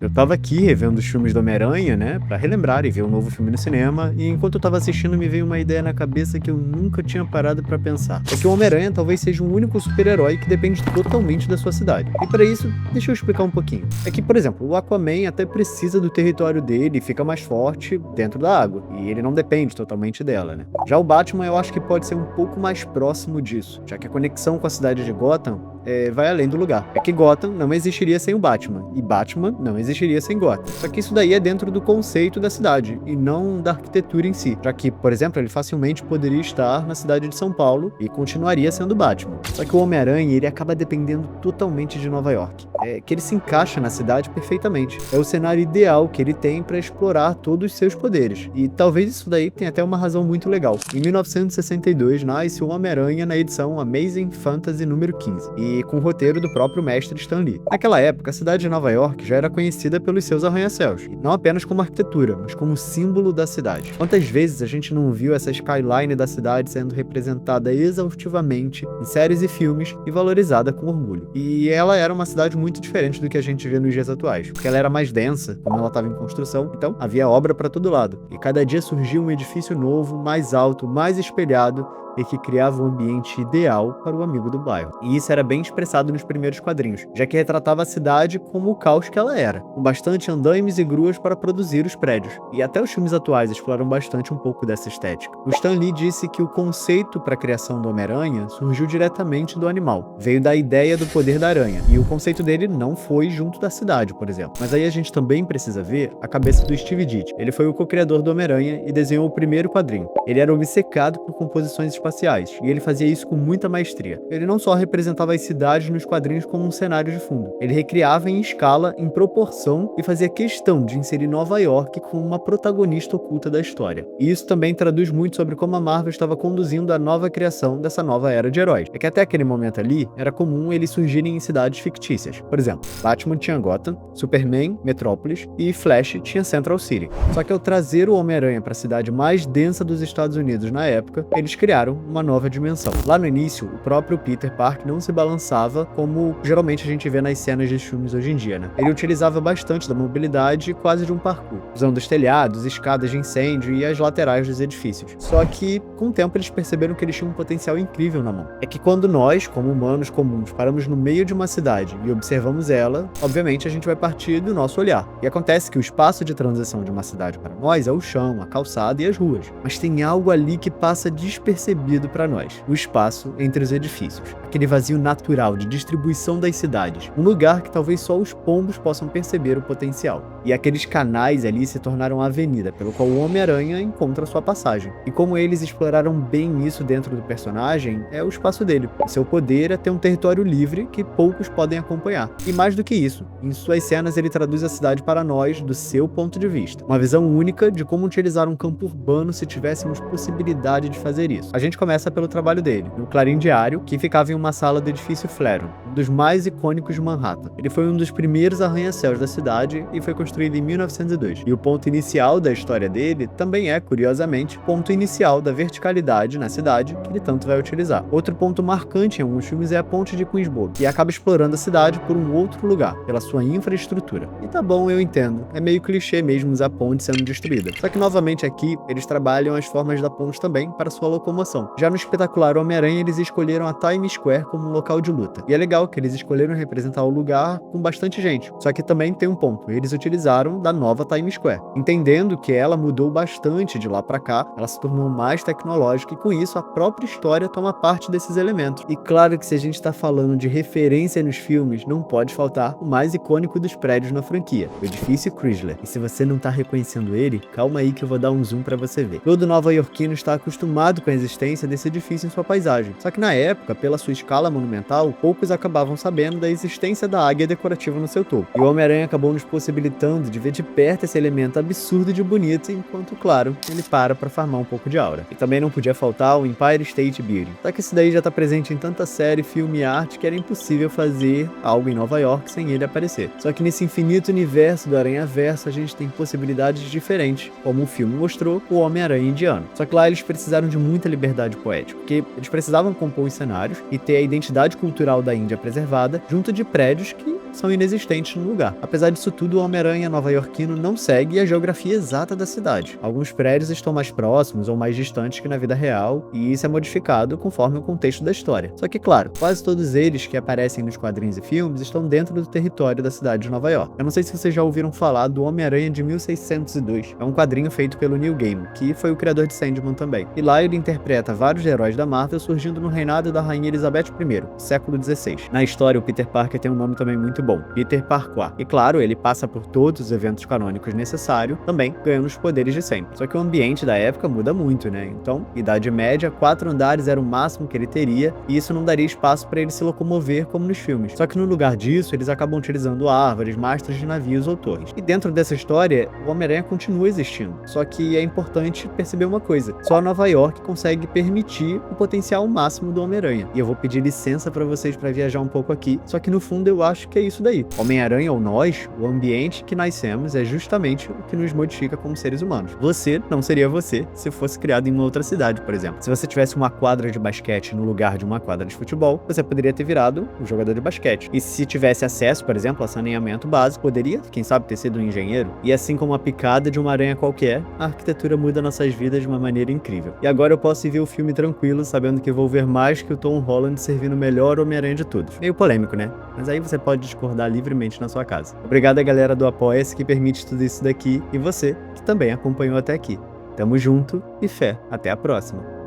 Eu tava aqui revendo os filmes do Homem-Aranha, né, pra relembrar e ver um novo filme no cinema, e enquanto eu tava assistindo me veio uma ideia na cabeça que eu nunca tinha parado pra pensar. É que o Homem-Aranha talvez seja o único super-herói que depende totalmente da sua cidade. E pra isso, deixa eu explicar um pouquinho. É que, por exemplo, o Aquaman até precisa do território dele e fica mais forte dentro da água, e ele não depende totalmente dela, né. Já o Batman eu acho que pode ser um pouco mais próximo disso, já que a conexão com a cidade de Gotham vai além do lugar. É que Gotham não existiria sem o Batman, e Batman não existiria sem Gotham. Só que isso daí é dentro do conceito da cidade, e não da arquitetura em si. Já que, por exemplo, ele facilmente poderia estar na cidade de São Paulo e continuaria sendo Batman. Só que o Homem-Aranha, ele acaba dependendo totalmente de Nova York. É que ele se encaixa na cidade perfeitamente. É o cenário ideal que ele tem para explorar todos os seus poderes. E talvez isso daí tenha até uma razão muito legal. Em 1962, nasce o Homem-Aranha na edição Amazing Fantasy número 15. E com o roteiro do próprio mestre Stan Lee. Naquela época, a cidade de Nova York já era conhecida pelos seus arranha-céus, e não apenas como arquitetura, mas como símbolo da cidade. Quantas vezes a gente não viu essa skyline da cidade sendo representada exaustivamente em séries e filmes e valorizada com orgulho? E ela era uma cidade muito diferente do que a gente vê nos dias atuais, porque ela era mais densa, como ela estava em construção, então havia obra para todo lado, e cada dia surgia um edifício novo, mais alto, mais espelhado, e que criava um ambiente ideal para o amigo do bairro. E isso era bem expressado nos primeiros quadrinhos, já que retratava a cidade como o caos que ela era, com bastante andaimes e gruas para produzir os prédios. E até os filmes atuais exploram bastante um pouco dessa estética. O Stan Lee disse que o conceito para a criação do Homem-Aranha surgiu diretamente do animal, veio da ideia do poder da aranha, e o conceito dele não foi junto da cidade, por exemplo. Mas aí a gente também precisa ver a cabeça do Steve Ditko. Ele foi o co-criador do Homem-Aranha e desenhou o primeiro quadrinho. Ele era obcecado por composições espaciais, e ele fazia isso com muita maestria. Ele não só representava as cidades nos quadrinhos como um cenário de fundo, ele recriava em escala, em proporção, e fazia questão de inserir Nova York como uma protagonista oculta da história. E isso também traduz muito sobre como a Marvel estava conduzindo a nova criação dessa nova era de heróis. É que até aquele momento ali, era comum eles surgirem em cidades fictícias. Por exemplo, Batman tinha Gotham, Superman, Metrópolis, e Flash tinha Central City. Só que ao trazer o Homem-Aranha para a cidade mais densa dos Estados Unidos na época, eles criaram uma nova dimensão. Lá no início, o próprio Peter Parker não se balançava como geralmente a gente vê nas cenas dos filmes hoje em dia, né? Ele utilizava bastante da mobilidade quase de um parkour, usando os telhados, escadas de incêndio e as laterais dos edifícios. Só que, com o tempo, eles perceberam que eles tinham um potencial incrível na mão. É que quando nós, como humanos comuns, paramos no meio de uma cidade e observamos ela, obviamente a gente vai partir do nosso olhar. E acontece que o espaço de transição de uma cidade para nós é o chão, a calçada e as ruas. Mas tem algo ali que passa despercebido para nós, o espaço entre os edifícios, aquele vazio natural de distribuição das cidades, um lugar que talvez só os pombos possam perceber o potencial. E aqueles canais ali se tornaram a avenida pelo qual o Homem-Aranha encontra sua passagem. E como eles exploraram bem isso dentro do personagem, é o espaço dele. O seu poder é ter um território livre que poucos podem acompanhar. E mais do que isso, em suas cenas ele traduz a cidade para nós do seu ponto de vista. Uma visão única de como utilizar um campo urbano se tivéssemos possibilidade de fazer isso. A gente começa pelo trabalho dele, no Clarim Diário, que ficava em uma sala do edifício Flatiron, um dos mais icônicos de Manhattan. Ele foi um dos primeiros arranha-céus da cidade e foi construído em 1902. E o ponto inicial da história dele também é, curiosamente, o ponto inicial da verticalidade na cidade que ele tanto vai utilizar. Outro ponto marcante em alguns filmes é a ponte de Queensboro, que acaba explorando a cidade por um outro lugar, pela sua infraestrutura. E tá bom, eu entendo, é meio clichê mesmo usar a ponte sendo destruída. Só que novamente aqui, eles trabalham as formas da ponte também para sua locomoção. Já no espetacular Homem-Aranha, eles escolheram a Times Square como um local de luta. E é legal que eles escolheram representar o lugar com bastante gente. Só que também tem um ponto, eles utilizaram da nova Times Square. Entendendo que ela mudou bastante de lá pra cá, ela se tornou mais tecnológica e com isso a própria história toma parte desses elementos. E claro que se a gente tá falando de referência nos filmes, não pode faltar o mais icônico dos prédios na franquia, o edifício Chrysler. E se você não tá reconhecendo ele, calma aí que eu vou dar um zoom pra você ver. Todo nova-iorquino está acostumado com a existência desse edifício em sua paisagem. Só que na época, pela sua escala monumental, poucos acabavam sabendo da existência da águia decorativa no seu topo. E o Homem-Aranha acabou nos possibilitando de ver de perto esse elemento absurdo de bonito, enquanto, claro, ele para farmar um pouco de aura. E também não podia faltar o Empire State Building. Só que esse daí já tá presente em tanta série, filme e arte que era impossível fazer algo em Nova York sem ele aparecer. Só que nesse infinito universo do Aranha-Verso a gente tem possibilidades diferentes, como o filme mostrou, o Homem-Aranha indiano. Só que lá eles precisaram de muita liberdade poética, porque eles precisavam compor os cenários e ter a identidade cultural da Índia preservada junto de prédios que são inexistentes no lugar. Apesar disso tudo, o Homem-Aranha nova-iorquino não segue a geografia exata da cidade. Alguns prédios estão mais próximos ou mais distantes que na vida real, e isso é modificado conforme o contexto da história. Só que, claro, quase todos eles que aparecem nos quadrinhos e filmes estão dentro do território da cidade de Nova York. Eu não sei se vocês já ouviram falar do Homem-Aranha de 1602. É um quadrinho feito pelo Neil Gaiman, que foi o criador de Sandman também. E lá ele interpreta vários heróis da Marvel surgindo no reinado da Rainha Elizabeth I, século XVI. Na história, o Peter Parker tem um nome também muito bom, Peter Parquois. E claro, ele passa por todos os eventos canônicos necessários, também ganhando os poderes de sempre. Só que o ambiente da época muda muito, né? Então, Idade Média, 4 andares era o máximo que ele teria, e isso não daria espaço para ele se locomover como nos filmes. Só que no lugar disso, eles acabam utilizando árvores, mastros de navios ou torres. E dentro dessa história, o Homem-Aranha continua existindo. Só que é importante perceber uma coisa: só Nova York consegue permitir o potencial máximo do Homem-Aranha. E eu vou pedir licença para vocês para viajar um pouco aqui, só que no fundo eu acho que é isso daí. Homem-Aranha ou nós, o ambiente que nascemos é justamente o que nos modifica como seres humanos. Você não seria você se fosse criado em uma outra cidade, por exemplo. Se você tivesse uma quadra de basquete no lugar de uma quadra de futebol, você poderia ter virado um jogador de basquete. E se tivesse acesso, por exemplo, a saneamento básico, poderia, quem sabe, ter sido um engenheiro. E assim como a picada de uma aranha qualquer, a arquitetura muda nossas vidas de uma maneira incrível. E agora eu posso ir ver o filme tranquilo, sabendo que vou ver mais que o Tom Holland servindo o melhor Homem-Aranha de todos. Meio polêmico, né? Mas aí você pode discordar livremente na sua casa. Obrigado à galera do Apoia-se que permite tudo isso daqui, e você, que também acompanhou até aqui. Tamo junto e fé. Até a próxima.